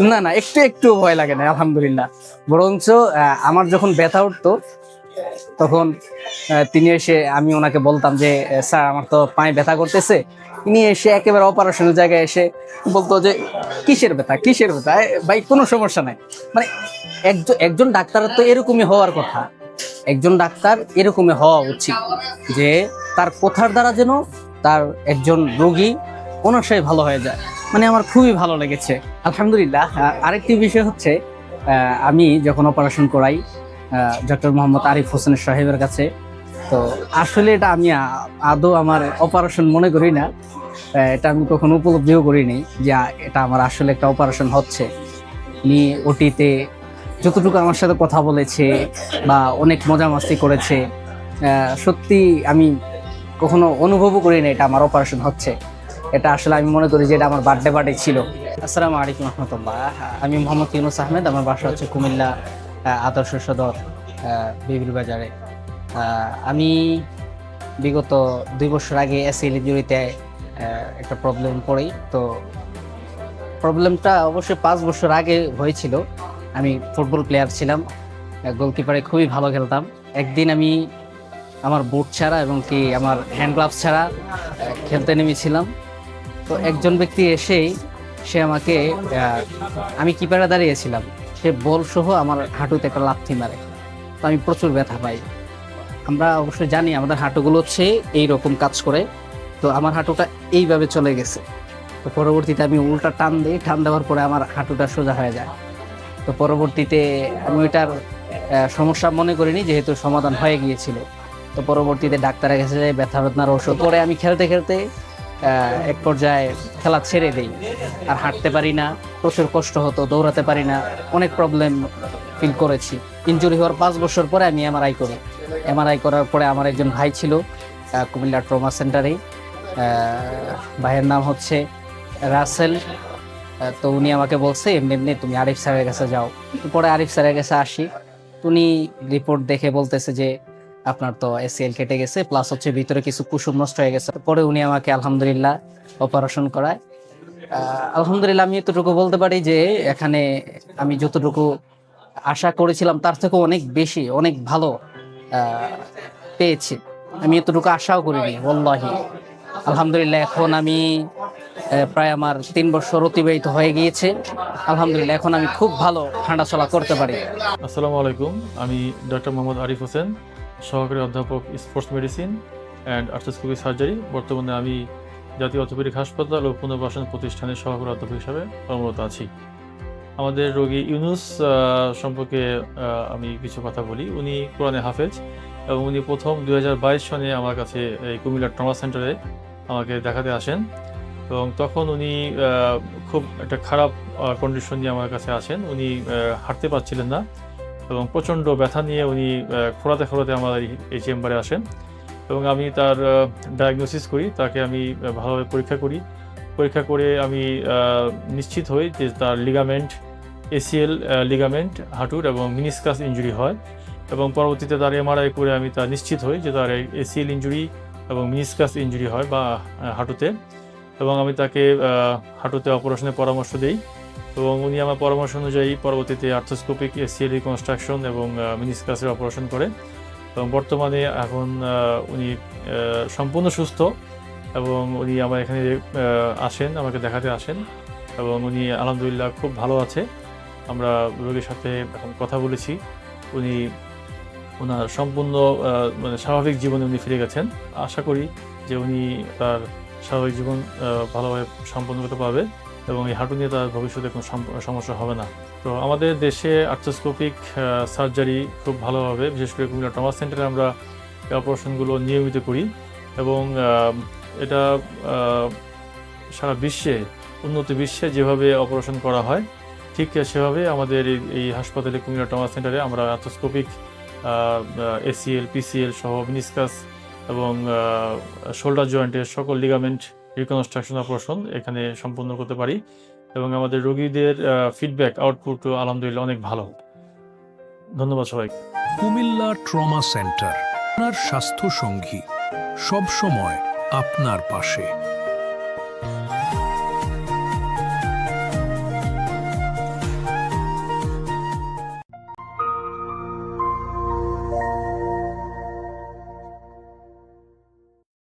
না না, একটু একটু ভয় লাগে না আলহামদুলিল্লাহ। বরঞ্চ আমার যখন ব্যথা উঠতো তখন তিনি এসে, আমি ওনাকে বলতাম যে স্যার আমার তো পায়ে ব্যথা করতেছে, তিনি এসে একেবারে অপারেশনের জায়গায় এসে বলতো যে কিসের ব্যথা কিসের ব্যথা, ভাই কোনো সমস্যা নাই। মানে একজন একজন ডাক্তারের তো এরকমই হওয়ার কথা, একজন ডাক্তার এরকমই হওয়া উচিত যে তার কথার দ্বারা যেন তার একজন রোগী অনায়াসেই ভালো হয়ে যায়। মানে আমার খুবই ভালো লেগেছে আলহামদুলিল্লাহ। আরেকটি বিষয় হচ্ছে, আমি যখন অপারেশন করাই ডক্টর মোহাম্মদ আরিফ হোসেন সাহেবের কাছে, তো আসলে এটা আমি আদৌ আমার অপারেশন মনে করি না। এটা আমি কখনো উপলব্ধিও করিনি যে এটা আমার আসলে একটা অপারেশন হচ্ছে। উনি ওটিতে যতটুকু আমার সাথে কথা বলেছে বা অনেক মজা মাস্তি করেছে, সত্যি আমি কখনো অনুভবও করি না এটা আমার অপারেশন হচ্ছে। এটা আসলে আমি মনে করি যে এটা আমার বার্থডে ছিল। আসসালামু আলাইকুম রহমতুল্লাহ। আমি মোহাম্মদ ইউনুস আহমেদ, আমার বাসা হচ্ছে কুমিল্লা আদর্শ সদর বিবির বাজারে। আমি বিগত 2 বছর আগে এসিএল ইনজুরিতে একটা প্রবলেম পড়ি। তো প্রবলেমটা অবশ্যই 5 বছর আগে হয়েছিল। আমি ফুটবল প্লেয়ার ছিলাম, গোলকিপারে খুবই ভালো খেলতাম। একদিন আমি আমার বুট ছাড়া এবং কি আমার হ্যান্ড গ্লাভস ছাড়া খেলতে নেমেছিলাম। তো একজন ব্যক্তি এসেই সে আমাকে, আমি কিপারে দাঁড়িয়েছিলাম, সে বল সহ আমার হাঁটুতে একটা লাথি মারে। তো আমি প্রচুর ব্যথা পাই। আমরা অবশ্যই জানি আমাদের হাঁটুগুলো হচ্ছে এইরকম কাজ করে। তো আমার হাঁটুটা এইভাবে চলে গেছে। তো পরবর্তীতে আমি উল্টা টান দিই, টান দেওয়ার পরে আমার হাঁটুটা সোজা হয়ে যায়। তো পরবর্তীতে আমি ওইটার সমস্যা মনে করিনি, যেহেতু সমাধান হয়ে গিয়েছিল। তো পরবর্তীতে ডাক্তারের কাছে যাই, ব্যথা বেদনার ওষুধ পরে আমি খেলতে খেলতে এক পর্যায়ে খেলা ছেড়ে দিই। আর হাঁটতে পারি না, প্রচুর কষ্ট হতো, দৌড়াতে পারি না, অনেক প্রবলেম ফিল করেছি। ইনজুরি হওয়ার 5 বছর পরে আমি এমআরআই করি। এমআরআই করার পরে আমার একজন ভাই ছিল কুমিল্লা ট্রমা সেন্টারে, ভাইয়ের নাম হচ্ছে রাসেল। তো উনি আমাকে বলছে এমনি এমনি তুমি আরিফ স্যারের কাছে যাও। পরে আরিফ স্যারের কাছে আসি, উনি রিপোর্ট দেখে বলতেছে যে আপনার তো এসিএল কেটে গেছে, প্লাস হচ্ছে ভিতরে কিছু কুসুম নষ্ট হয়ে গেছে। পরে উনি আমাকে আলহামদুলিল্লাহ অপারেশন করায়। আলহামদুলিল্লাহ আমি এতটুকু বলতে পারি যে এখানে আমি যতটুকু আশা করেছিলাম তার থেকে অনেক বেশি, অনেক ভালো পেয়েছি। আমি এতটুকু আশাও করিনি ওয়াল্লাহি। আলহামদুলিল্লাহ এখন আমি প্রায় আমার 3 বছর অতিবাহিত হয়ে গিয়েছে। আলহামদুলিল্লাহ এখন আমি খুব ভালো হাঁটাচলা করতে পারি। আসসালামু আলাইকুম, আমি ডক্টর মোহাম্মদ আরিফ হোসেন, সহকারী অধ্যাপক sports medicine and arthroscopy surgery. বর্তমানে আমি জাতীয় অর্থোপেডিক হাসপাতাল ও পুনর্বাসন প্রতিষ্ঠানের সহকারী অধ্যাপক হিসাবে কর্মরত আছি। আমাদের রোগী ইউনুস সম্পর্কে আমি কিছু কথা বলি। উনি কোরআনে হাফেজ এবং উনি প্রথম 2022 সনে আমার কাছে এই কুমিল্লা ট্রমা সেন্টারে আমাকে দেখাতে আসেন এবং তখন উনি খুব একটা খারাপ কন্ডিশন নিয়ে আমার কাছে আসেন। উনি হাঁটতে পারছিলেন না এবং প্রচণ্ড ব্যথা নিয়ে উনি খোঁড়াতে খোঁড়াতে আমার এই চেম্বারে আসেন এবং আমি তার ডায়াগনোসিস করি। তাকে আমি ভালোভাবে পরীক্ষা করে আমি নিশ্চিত হই যে তার লিগামেন্ট, এসিএল লিগামেন্ট হাঁটুর এবং মিনিসকাস ইনজুরি হয় এবং পরবর্তীতে তার এমআরআই করে আমি তা নিশ্চিত হই যে তার এসিএল ইনজুরি এবং মিনিসকাস ইনজুরি হয় বা হাঁটুতে, এবং আমি তাকে হাঁটুতে অপারেশনের পরামর্শ দিই এবং উনি আমার পরামর্শ অনুযায়ী পরবর্তীতে আর্থ্রোস্কোপিক এসিএল রিকনস্ট্রাকশন এবং মিনিসকাসের অপারেশন করে এবং বর্তমানে এখন উনি সম্পূর্ণ সুস্থ এবং উনি আমার এখানে আসেন, আমাকে দেখাতে আসেন এবং উনি আলহামদুলিল্লাহ খুব ভালো আছে। আমরা রোগীর সাথে এখন কথা বলেছি, উনি ওনার সম্পূর্ণ মানে স্বাভাবিক জীবনে উনি ফিরে গেছেন। আশা করি যে উনি তার স্বাভাবিক জীবন ভালোভাবে সম্পন্ন করতে পারবে এবং এই হাঁটু নিয়ে তার ভবিষ্যতে কোনো সমস্যা হবে না। তো আমাদের দেশে আর্থ্রোস্কোপিক সার্জারি খুব ভালোভাবে, বিশেষ করে কুমিল্লা ট্রমা সেন্টারে আমরা এই অপারেশনগুলো নিয়মিত করি এবং এটা সারা বিশ্বে, উন্নত বিশ্বে যেভাবে অপারেশন করা হয় ঠিক সেভাবে আমাদের এই হাসপাতালে কুমিল্লা ট্রমা সেন্টারে আমরা আর্থ্রোস্কোপিক এসিএল, পিসিএল সহ মিনিসকাস এবং শোল্ডার জয়েন্টের সকল লিগামেন্ট রিকনস্ট্রাকশন অপারেশন এখানে সম্পন্ন করতে পারি এবং আমাদের রোগীদের ফিডব্যাক আউটপুট আলহামদুলিল্লাহ অনেক ভালো। ধন্যবাদ সবাইকে। কুমিল্লা ট্রমা সেন্টার, আপনার স্বাস্থ্য সঙ্গী, সব সময় আপনার পাশে।